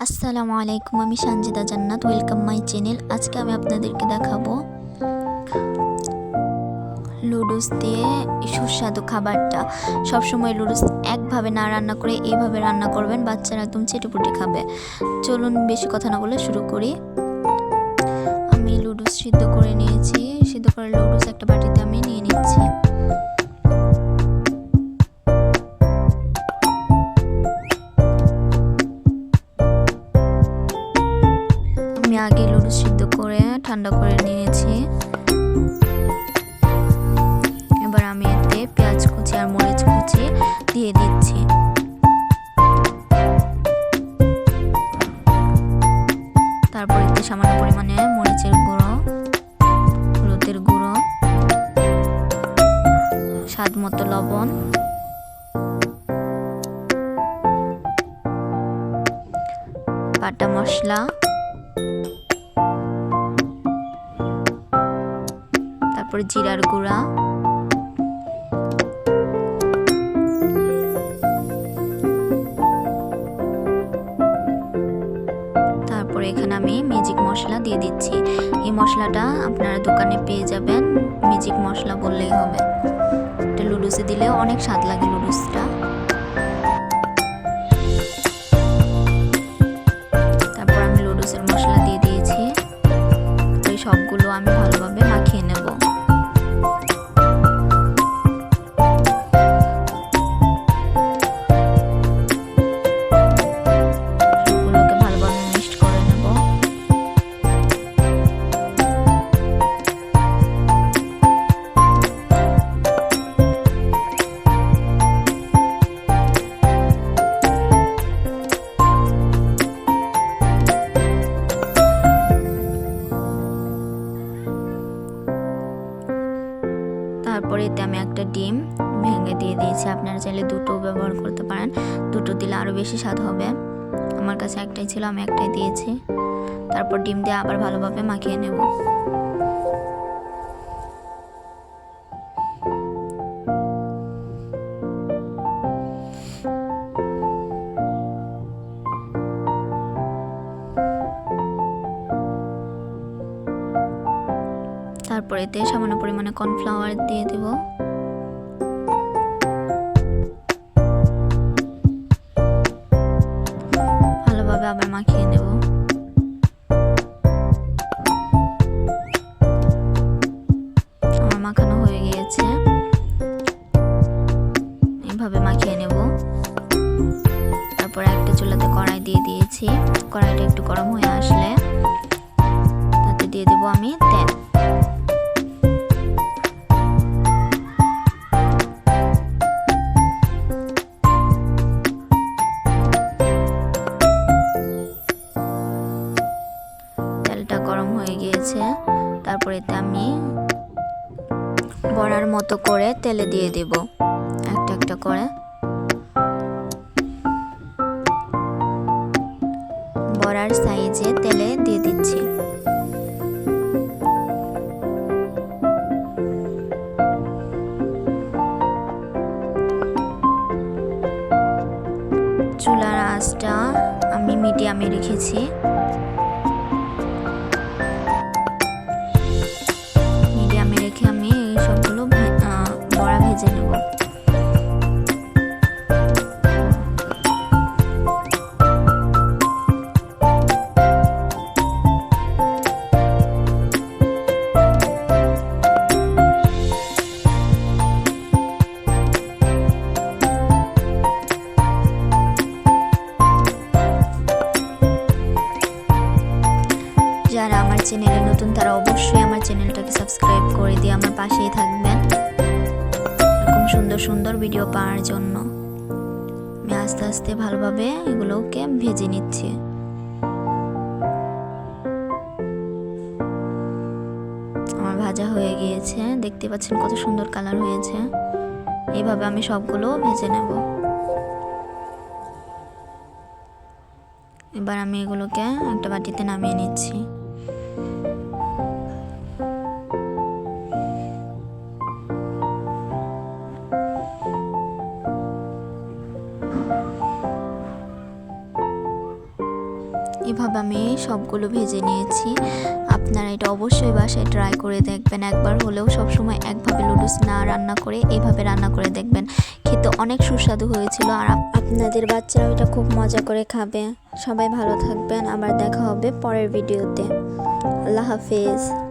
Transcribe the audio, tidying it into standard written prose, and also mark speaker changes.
Speaker 1: আসসালামু আলাইকুম, আমি সানজিদা জান্নাত। Welcome my channel. আজকে আমি আপনাদেরকে দেখাবো লুডুস দিয়ে সুস্বাদু খাবারটা। সবসময় লুডুস একভাবে না রান্না করে এইভাবে রান্না করবেন, বাচ্চারা একদম চেটেপুটে খাবে। চলুন বেশি কথা না বলে শুরু করি। আমি লুডুস সিদ্ধ করে নিয়েছি। সিদ্ধ করে লুডুস একটা বাটিতে আমি নিয়ে নিচ্ছি। আমি আগে লুডুস সিদ্ধ করে ঠান্ডা করে নিয়েছি। এবার আমি এতে পেঁয়াজ কুচি আর মরিচ কুচি দিয়ে দিচ্ছি। তারপর এতে সামান্য পরিমাণে মরিচের গুঁড়ো, হলুদের গুঁড়ো, স্বাদ মতো লবণ, বাটা মশলা, তারপর জিরার গুঁড়া, তারপরে এখানে আমি ম্যাজিক মশলা দিয়ে দিচ্ছি। এই মশলাটা আপনারা দোকানে পেয়ে যাবেন, ম্যাজিক মশলা বললেই হবে। এটা লুডুসে দিলে অনেক স্বাদ লাগে লুডুসটা। তারপর আমি লুডুসের মশলা দিয়ে দিয়েছি। এই সবগুলো আমি ভালোভাবে মাখিয়ে নেব। তারপরে এতে আমি একটা ডিম ভেঙে দিয়ে দিয়েছি। আপনারা চাইলে দুটো ব্যবহার করতে পারেন, দুটো দিলে আরও বেশি স্বাদ হবে। আমার কাছে একটাই ছিল, আমি একটাই দিয়েছি। তারপর ডিম দিয়ে আবার ভালোভাবে মাখিয়ে নেব। তারপর এতে সামান্য পরিমাণে কর্নফ্লাওয়ার দিয়ে দেব। ভালোভাবে আবার মাখিয়ে নেব। আমার মাখানো হয়ে গিয়েছে। এইভাবে মাখিয়ে নেব। তারপর একটা চুলাতে কড়াই দিয়ে দিয়েছি। কড়াইটা একটু গরম হয়ে আসলে তাতে দিয়ে দেব আমি তেল। তেলটা গরম হয়ে গিয়েছে। তারপর এতে আমি বড়ার মতো করে তেলে দিয়ে দেব একটা একটা করে। বড়ার সাইজে তেলে দিয়ে দিচ্ছি। চুলার আঁচটা আমি মিডিয়ামে রেখেছি। মিডিয়ামে রেখে আমি সবগুলো বড়া ভেজে নেব। যারা আমার চ্যানেলে নতুন তারা অবশ্যই আমার চ্যানেলটাকে সাবস্ক্রাইব করে দিয়ে আমার পাশেই থাকবেন এরকম সুন্দর সুন্দর ভিডিও পাওয়ার জন্য। আমি আস্তে আস্তে ভালোভাবে এগুলোকে ভেজে নিচ্ছি। আমার ভাজা হয়ে গিয়েছে, দেখতে পাচ্ছেন কত সুন্দর কালার হয়েছে। এইভাবে আমি সবগুলো ভেজে নেব। এবার আমি এগুলোকে একটা বাটিতে নামিয়ে নিচ্ছি। এভাবে আমি সবগুলো ভেজে নিয়েছি। আপনারা এটা অবশ্যই বাসায় ট্রাই করে দেখবেন একবার হলেও। সবসময় একভাবে নুডলস না রান্না করে এভাবে রান্না করে দেখবেন, খেতে অনেক সুস্বাদু হয়েছিল। আর আপনাদের বাচ্চারাও এটা খুব মজা করে খাবে। সবাই ভালো থাকবেন, আবার দেখা হবে পরের ভিডিওতে। আল্লাহ হাফেজ।